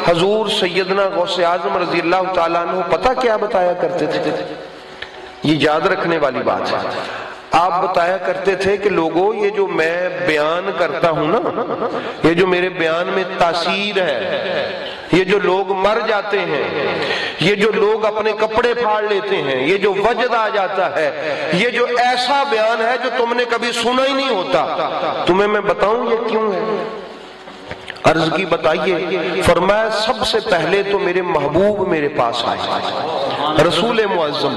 حضور سیدنا غوث اعظم رضی اللہ تعالیٰ عنہ پتہ کیا بتایا کرتے تھے؟ یہ یاد رکھنے والی بات ہے۔ آپ بتایا کرتے تھے کہ لوگوں یہ جو میں بیان کرتا ہوں نا، یہ جو میرے بیان میں تاثیر ہے، یہ جو لوگ مر جاتے ہیں، یہ جو لوگ اپنے کپڑے پھاڑ لیتے ہیں، یہ جو وجد آ جاتا ہے، یہ جو ایسا بیان ہے جو تم نے کبھی سنا ہی نہیں ہوتا، تمہیں میں بتاؤں یہ کیوں ہے؟ عرض کی بتائیے، فرمایا سب سے پہلے تو میرے محبوب میرے پاس آئے، رسول معظم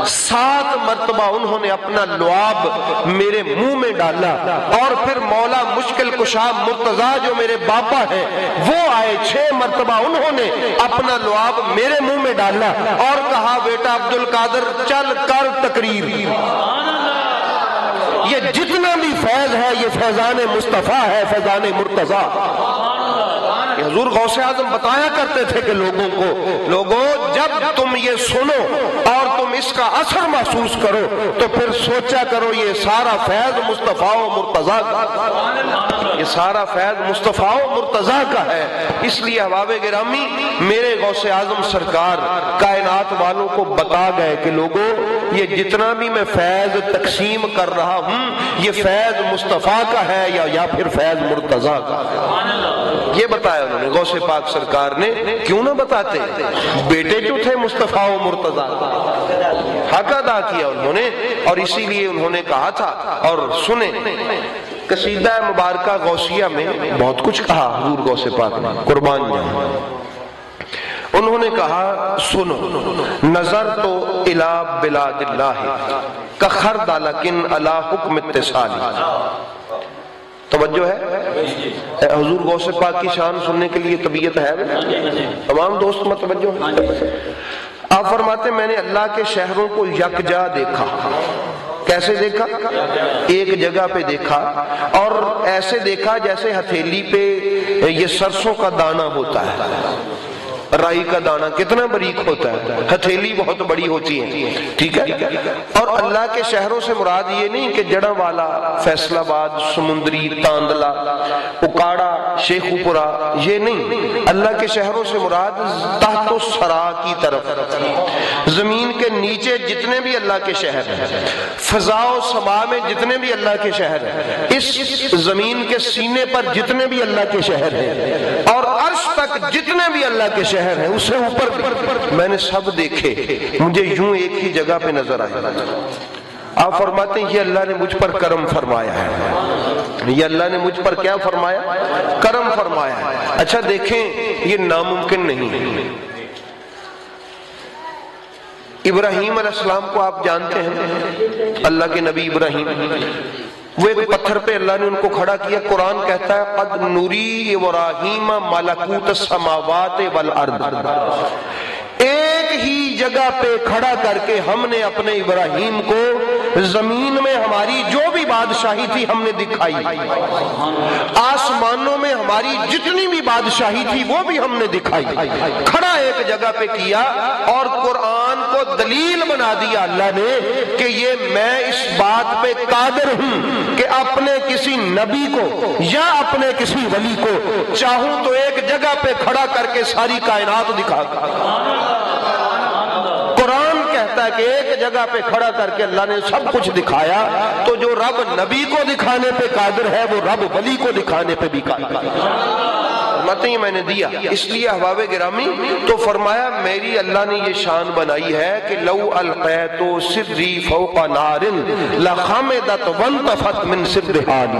7 مرتبہ انہوں نے اپنا لعاب میرے منہ میں ڈالا، اور پھر مولا مشکل کشا مرتضیٰ جو میرے باپا ہیں وہ آئے، 6 مرتبہ انہوں نے اپنا لعاب میرے منہ میں ڈالا اور کہا بیٹا عبد القادر چل کر تقریر۔ یہ جتنا بھی فیض ہے یہ فیضان مصطفیٰ ہے، فیضان مرتضیٰ۔ حضور غوث اعظم بتایا کرتے تھے کہ لوگوں جب تم یہ سنو اور تم اس کا اثر محسوس کرو تو پھر سوچا کرو یہ سارا فیض مصطفیٰ و مرتضیٰ کا، یہ سارا فیض مصطفیٰ و مرتضیٰ کا ہے۔ اس لیے احباب گرامی میرے غوث اعظم سرکار کائنات والوں کو بتا گئے کہ لوگوں یہ جتنا بھی میں فیض تقسیم کر رہا ہوں یہ فیض مصطفیٰ کا ہے یا پھر فیض مرتضیٰ کا ہے۔ یہ بتایا انہوں نے غوث پاک سرکار نے، کیوں نہ بتاتے؟ بیٹے جو تھے مصطفیٰ و مرتضیٰ حق ادا کیا انہوں نے، اور اسی لیے انہوں نے کہا تھا، اور سنیں قصیدہ مبارکہ غوثیہ میں بہت کچھ کہا حضور غوث پاک نے، قربان جائیں۔ انہوں نے کہا سنو، نظر تو الی بلاد اللہ کخرد لکن علی حکم اتصالی۔ توجہ ہے؟ حضور غوث پاک کی شان سننے کے لیے طبیعت ہے، تمام دوست متوجہ ہیں۔ آپ فرماتے ہیں میں نے اللہ کے شہروں کو یکجا دیکھا۔ کیسے دیکھا؟ ایک جگہ پہ دیکھا، اور ایسے دیکھا جیسے ہتھیلی پہ یہ سرسوں کا دانہ ہوتا ہے، رائی کا دانہ کتنا باریک ہوتا ہے، ہتھیلی بہت بڑی ہوتی ہے، ٹھیک ہے۔ اور اللہ کے شہروں سے مراد یہ نہیں کہ جڑا والا، فیصل آباد، سمندری، تاندلہ، اکاڑا، شیخو پورا، یہ نہیں۔ اللہ کے شہروں سے مراد تحت و سرا کی طرف، زمین کے نیچے جتنے بھی اللہ کے شہر ہیں، فضا و سما میں جتنے بھی اللہ کے شہر ہیں، اس زمین کے سینے پر جتنے بھی اللہ کے شہر ہیں، اور عرش تک جتنے بھی اللہ کے شہر ہیں، اس سے اوپر میں نے سب دیکھے، مجھے یوں ایک ہی جگہ پہ نظر آئے۔ آپ فرماتے ہیں یہ اللہ نے مجھ پر کرم فرمایا ہے، یہ اللہ نے مجھ پر کیا فرمایا؟ کرم فرمایا ہے۔ اچھا دیکھیں یہ ناممکن نہیں ہے۔ ابراہیم علیہ السلام کو آپ جانتے ہیں، اللہ کے نبی ابراہیم، وہ ایک پتھر پہ اللہ نے ان کو کھڑا کیا۔ قرآن کہتا ہے قد نوری ابراہیم ملکوت السماوات والارض، ایک ہی جگہ پہ کھڑا کر کے ہم نے اپنے ابراہیم کو زمین میں ہماری جو بھی بادشاہی تھی ہم نے دکھائی، آسمانوں میں ہماری جتنی بھی بادشاہی تھی وہ بھی ہم نے دکھائی، کھڑا ایک جگہ پہ کیا، اور قرآن کو دلیل بنا دیا اللہ نے کہ یہ میں اس بات پہ قادر ہوں کہ اپنے کسی نبی کو یا اپنے کسی ولی کو چاہوں تو ایک جگہ پہ کھڑا کر کے ساری کائنات دکھا دوں۔ قرآن کہتا ہے کہ ایک جگہ پہ کھڑا کر کے اللہ نے سب کچھ دکھایا، تو جو رب نبی کو دکھانے پہ قادر ہے وہ رب ولی کو دکھانے پہ بھی قادر ہے۔ متیں میں نے دیا، اس لیے احباب گرامی تو فرمایا میری اللہ نے یہ شان بنائی ہے کہ لو القیت سری فوق نار لخمدت وانتفت من سر حالی،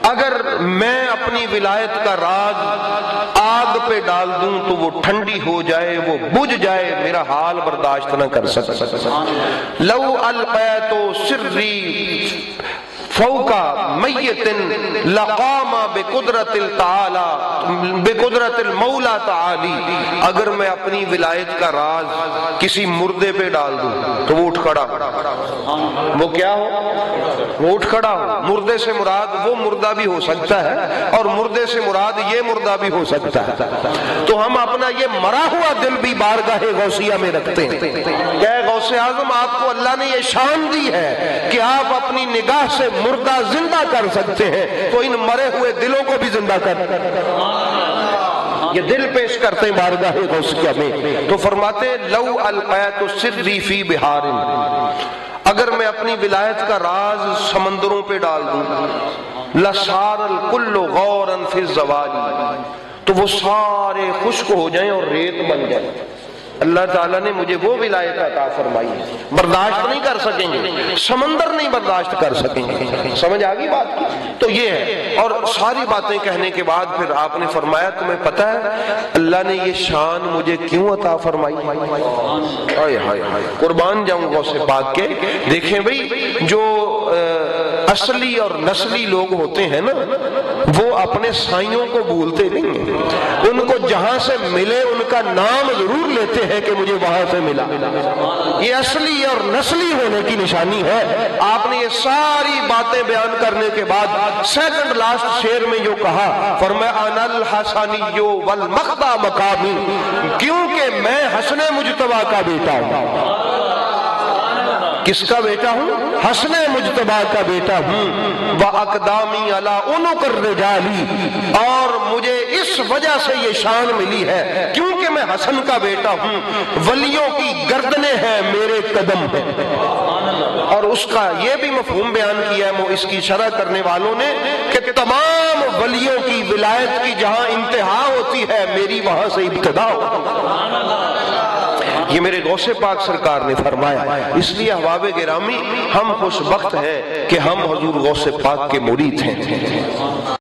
اگر میں اپنی ولایت کا راز آگ پہ ڈال دوں تو وہ ٹھنڈی ہو جائے، وہ بجھ جائے، میرا حال برداشت نہ کر سکتا۔ لو القیت سری فوق میت لقام بقدرت تعالی بقدرت المولا تعالی، اگر میں اپنی ولایت کا راز کسی مردے پہ ڈال دوں تو وہ اٹھ کھڑا، وہ کیا ہو؟ وہ اٹھ کھڑا ہو۔ مردے سے مراد وہ مردہ بھی ہو سکتا ہے، اور مردے سے مراد یہ مردہ بھی ہو سکتا ہے۔ تو ہم اپنا یہ مرا ہوا دل بھی بارگاہ غوثیہ میں رکھتے ہیں کہ اے غوث اعظم آپ کو اللہ نے یہ شان دی ہے کہ آپ اپنی نگاہ سے مردہ زندہ کر سکتے ہیں، تو ان مرے ہوئے دلوں کو بھی زندہ کر۔ یہ دل پیش کرتے ہیں بارگاہ غوثیہ میں، تو فرماتے لو القیت سری فی بہار، اگر میں اپنی ولایت کا راز سمندروں پہ ڈال دوں، لصار الکل غورا فی الزوال، تو وہ سارے خشک ہو جائیں اور ریت بن جائیں۔ اللہ تعالیٰ نے مجھے وہ ولایت عطا فرمائی ہے، برداشت نہیں کر سکیں گے، سمندر نہیں برداشت کر سکیں گے۔ سمجھ آ گئی بات کی؟ تو یہ ہے۔ اور ساری باتیں کہنے کے بعد پھر آپ نے فرمایا تمہیں پتہ ہے اللہ نے یہ شان مجھے کیوں عطا فرمائی؟ ہائے ہائے ہائے، قربان جاؤں غوث پاک کے۔ دیکھیں بھئی، جو اصلی اور نسلی لوگ ہوتے ہیں نا، وہ اپنے سائیوں کو بھولتے نہیں ہیں، ان کو جہاں سے ملے ان کا نام ضرور لیتے ہیں کہ مجھے وہاں سے ملا۔ یہ اصلی اور نسلی ہونے کی نشانی ہے۔ آپ نے یہ ساری باتیں بیان کرنے کے بعد سیکنڈ لاسٹ شعر میں جو کہا، فرمایا انا الحسنی والمقدہ مقامی، کیونکہ میں حسن مجتبیٰ کا بیٹا ہوں۔ کس کا بیٹا ہوں؟ حسن مجتبیٰ کا بیٹا ہوں۔ وَأَقْدَامِي عَلَىٰ عُنُقِ الرِّجَالِ، اور مجھے اس وجہ سے یہ شان ملی ہے کیونکہ میں حسن کا بیٹا ہوں، ولیوں کی گردنیں ہیں میرے قدم ہیں۔ اور اس کا یہ بھی مفہوم بیان کیا ہے اس کی شرح کرنے والوں نے کہ تمام ولیوں کی ولایت کی جہاں انتہا ہوتی ہے میری وہاں سے ابتدا ہوتی۔ یہ میرے غوث پاک سرکار نے فرمایا۔ اس لیے احباب گرامی، ہم خوش بخت ہیں کہ ہم حضور غوث پاک کے مرید ہیں۔